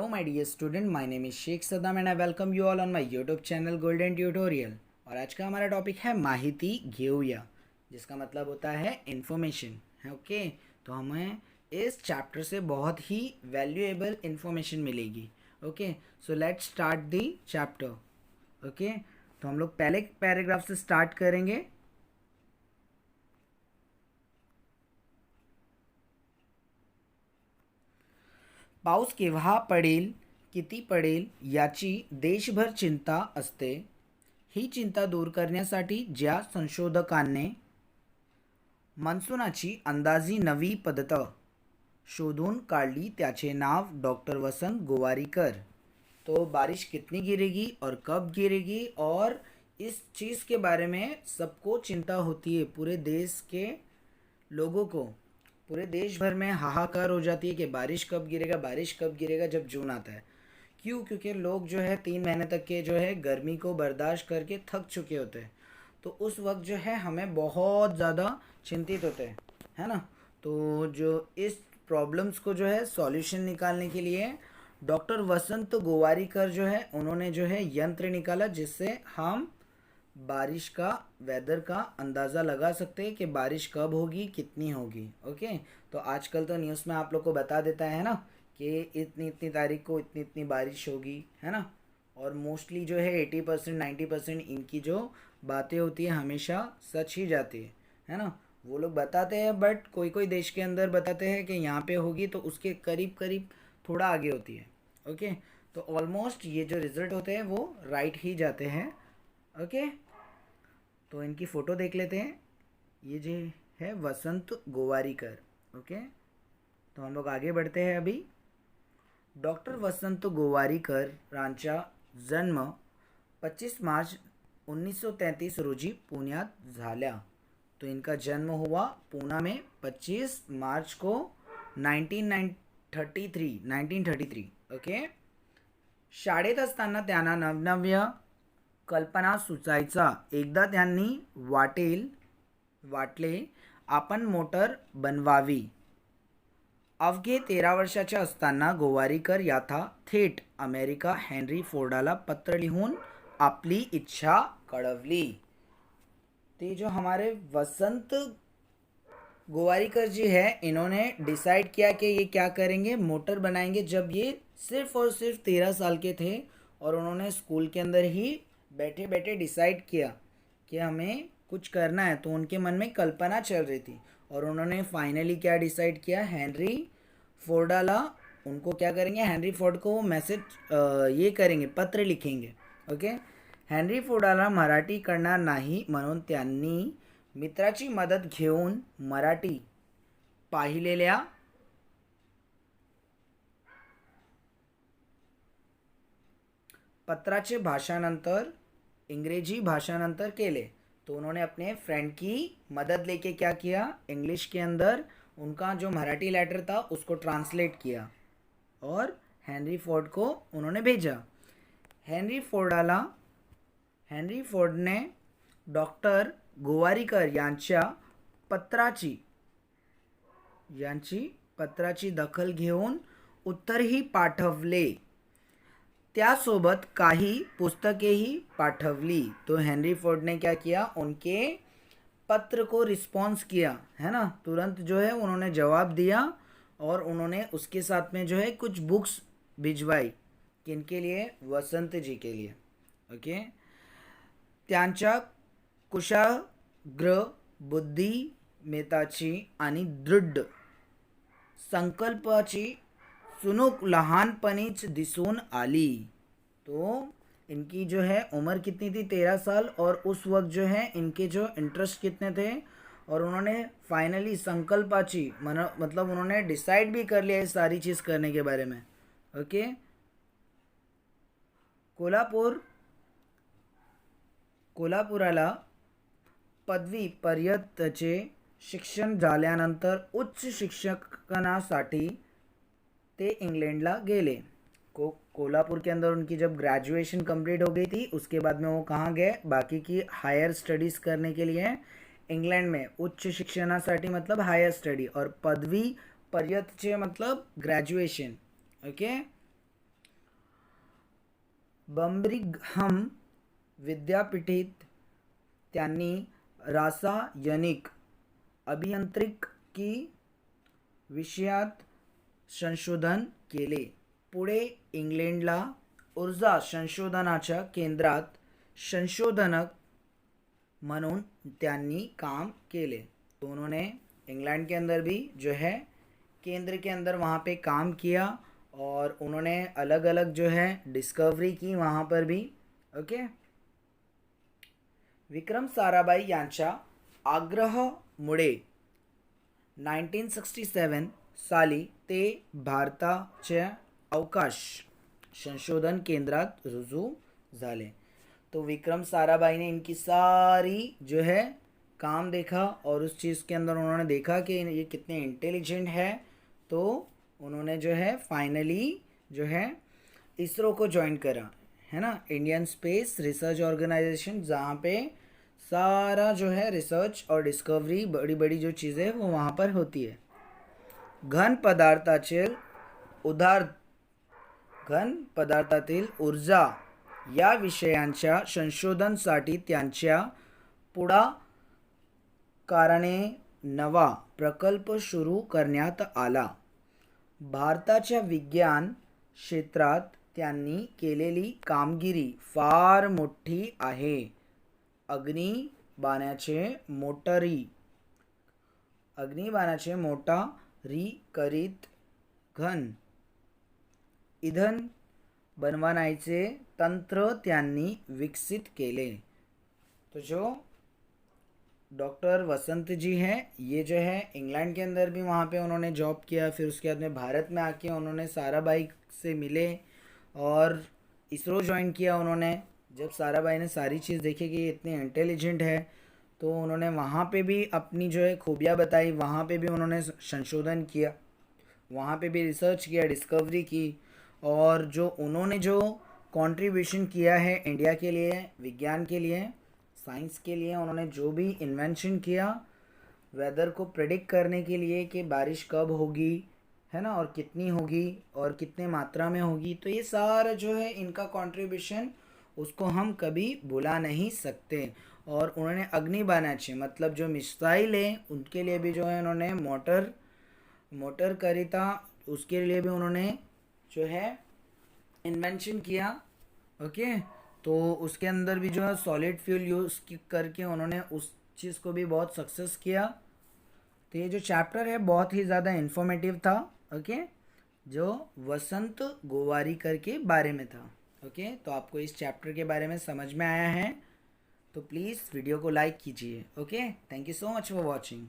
Hello my dear student, my name is Sheikh Saddam and I welcome you all on my YouTube channel Golden Tutorial। और आज का हमारा topic है माहिती घेऊया, जिसका मतलब होता है इन्फॉर्मेशन है। ओके, तो हमें इस चैप्टर से बहुत ही वैल्यूएबल इन्फॉर्मेशन मिलेगी। Okay, so let's start the chapter. Okay, तो हम लोग पहले पैराग्राफ से स्टार्ट करेंगे। पाऊस केव्हा पडेल, किती पडेल याची देशभर चिंता असते। ही चिंता दूर करण्यासाठी ज्या संशोधकांनी मान्सूनाची अंदाजी नवी पद्धत शोधून काढली त्याचे नाव डॉक्टर वसंत गोवारीकर। तो बारिश कितनी गिरेगी और कब गिरेगी, और इस चीज़ के बारे में सबको चिंता होती है। पूरे देश के लोगों को, पूरे देश भर में हाहाकार हो जाती है कि बारिश कब गिरेगा, बारिश कब गिरेगा जब जून आता है। क्यों? क्योंकि लोग जो है 3 महीने तक के जो है गर्मी को बर्दाश्त करके थक चुके होते हैं। तो उस वक्त जो है हमें बहुत ज़्यादा चिंतित होते हैं, है ना। तो जो इस प्रॉब्लम्स को जो है सॉल्यूशन निकालने के लिए डॉक्टर वसंत गोवारीकर जो है उन्होंने जो है यंत्र निकाला, जिससे हम बारिश का, वेदर का अंदाज़ा लगा सकते हैं कि बारिश कब होगी, कितनी होगी। ओके, तो आजकल तो न्यूज़ में आप लोग को बता देता है ना कि इतनी इतनी तारीख को इतनी इतनी बारिश होगी, है ना। और मोस्टली जो है 80% 90% इनकी जो बातें होती है हमेशा सच ही जाती है ना। वो लोग बताते हैं, बट कोई कोई देश के अंदर बताते हैं कि यहाँ पे होगी, तो उसके करीब करीब थोड़ा आगे होती है। ओके, तो ऑलमोस्ट ये जो रिज़ल्ट होते हैं वो राइट ही जाते हैं। ओके, तो इनकी फ़ोटो देख लेते हैं। ये जो है वसंत गोवारीकर। ओके, तो हम लोग आगे बढ़ते हैं अभी। डॉक्टर वसंत गोवारीकर यांचा जन्म 25 मार्च 1933 रोजी पुण्यात झाला। तो इनका जन्म हुआ पूना में 25 मार्च को 1933। ओके, शाळेत असताना त्यांना नवनव्य कल्पना सुचायचा। एकदा त्यांनी वाटले आपण मोटर बनवावी। अवघे 13 वर्षाचे असताना गोवारीकर याथा थेट अमेरिका हेनरी फोर्डाला पत्र लिहून आपली इच्छा कळवली। ते जो हमारे वसंत गोवारीकर जी है, इन्होंने डिसाइड किया कि ये क्या करेंगे, मोटर बनाएंगे, जब ये सिर्फ और सिर्फ 13 साल के थे। और उन्होंने स्कूल के अंदर ही बैठे बैठे डिसाइड किया कि हमें कुछ करना है। तो उनके मन में कल्पना चल रही थी, और उन्होंने फाइनली क्या डिसाइड किया, हेनरी फोर्डाला, उनको क्या करेंगे, हेनरी फोर्ड को मैसेज ये करेंगे, पत्र लिखेंगे। ओके, हेनरी फोर्डाला मराठी कळणार नाही म्हणून त्यांनी मित्राची मदत घेऊन मराठी पाहिलेल्या पत्राचे भाषांतर इंग्रेजी भाषांतर केले। तो उन्होंने अपने फ्रेंड की मदद लेके क्या किया, इंग्लिश के अंदर उनका जो मराठी लेटर था उसको ट्रांसलेट किया और हेनरी फोर्ड को उन्होंने भेजा। हेनरी फोर्डने डॉक्टर गोवारीकर पत्राची दखल घेऊन उत्तरही पाठवले, त्यासोबत काही पुस्तकेही पाठवली। तो हेनरी फोर्ड ने क्या किया, उनके पत्र को रिस्पॉन्स किया, है ना, तुरंत जो है उन्होंने जवाब दिया, और उन्होंने उसके साथ में जो है कुछ बुक्स भिजवाई। किनके लिए? वसंत जी के लिए। ओके, त्यांच्या कुशाग्र बुद्धिमत्तेची आणि दृढ संकल्पाची चुणूक लहानपणीच दिसून आली। तो इनकी जो है उम्र कितनी थी, 13 साल, और उस वक्त जो है इनके जो इंटरेस्ट कितने थे, और उन्होंने फाइनली संकल्पाची मतलब उन्होंने डिसाइड भी कर लिया इस सारी चीज़ करने के बारे में। ओके, कोल्हापुराला पदवीपर्यंतचे शिक्षण झाल्यानंतर उच्च शिक्षणासाठी ते इंग्लैंडला गेले। कोल्हापुर के अंदर उनकी जब ग्रेजुएशन कंप्लीट हो गई थी, उसके बाद में वो कहाँ गए, बाकी की हायर स्टडीज़ करने के लिए इंग्लैंड में। उच्च शिक्षणासाठी मतलब हायर स्टडी, और पदवी पर्यंतचे मतलब ग्रेजुएशन। ओके, बर्मिंघम विद्यापीठेत त्यांनी रासायनिक अभियांत्रिकी विषयात संशोधन केले. पुढे इंग्लंडला ऊर्जा संशोधनाच्या केंद्रात संशोधक म्हणून त्यांनी काम केले. तो उन्होंने इंग्लैंड के अंदर भी जो है केंद्र के अंदर वहाँ पे काम किया और उन्होंने अलग अलग जो है डिस्कवरी की वहाँ पर भी. ओके. विक्रम साराभाई यांच्या आग्रहामुळे 1967 साली ते भारताच्या अवकाश संशोधन केंद्रात रुजू झाले. तो विक्रम साराभाई ने इनकी सारी जो है काम देखा और उस चीज़ के अंदर उन्होंने देखा कि ये कितने इंटेलिजेंट है. तो उन्होंने जो है फाइनली जो है इसरो को ज्वाइन करा, है ना, इंडियन स्पेस रिसर्च ऑर्गेनाइजेशन, जहाँ पे सारा जो है रिसर्च और डिस्कवरी बड़ी बड़ी जो चीज़ें वो वहाँ पर होती है. घन पदार्थातील ऊर्जा या विषयांच्या संशोधनासाठी त्यांच्या पुढाकाराने नवा प्रकल्प सुरू करण्यात आला. भारताच्या विज्ञान क्षेत्रात त्यांनी केलेली कामगिरी फार मोठी आहे. अग्निबाणाचे मोटारीकरित घन इंधन बनवण्याचे तंत्र त्यांनी विकसित केले. तो जो डॉक्टर वसंत जी हैं, ये जो है इंग्लैंड के अंदर भी वहाँ पे उन्होंने जॉब किया. फिर उसके बाद में भारत में आके उन्होंने साराभाई से मिले और इसरो ज्वाइन किया. उन्होंने जब साराभाई ने सारी चीज़ देखी कि ये इतने इंटेलिजेंट है, तो उन्होंने वहाँ पे भी अपनी जो है खूबियाँ बताई. वहाँ पे भी उन्होंने संशोधन किया, वहाँ पे भी रिसर्च किया, डिस्कवरी की. और जो उन्होंने जो कंट्रीब्यूशन किया है इंडिया के लिए, विज्ञान के लिए, साइंस के लिए, उन्होंने जो भी इन्वेंशन किया वेदर को प्रेडिक्ट करने के लिए कि बारिश कब होगी, है ना, और कितनी होगी और कितने मात्रा में होगी, तो ये सारा जो है इनका कंट्रीब्यूशन उसको हम कभी भुला नहीं सकते. और उन्होंने अग्निबाणाचे मतलब जो मिसाइल है उनके लिए भी जो है उन्होंने मोटर करी था, उसके लिए भी उन्होंने जो है इन्वेंशन किया. ओके. तो उसके अंदर भी जो है सॉलिड फ्यूल यूज़ करके उन्होंने उस चीज़ को भी बहुत सक्सेस किया. तो ये जो चैप्टर है बहुत ही ज़्यादा इन्फॉर्मेटिव था. ओके. जो वसंत गोवारिकर के बारे में था. ओके. तो आपको इस चैप्टर के बारे में समझ में आया है तो प्लीज़ वीडियो को लाइक कीजिए. Okay. Thank you so much for watching.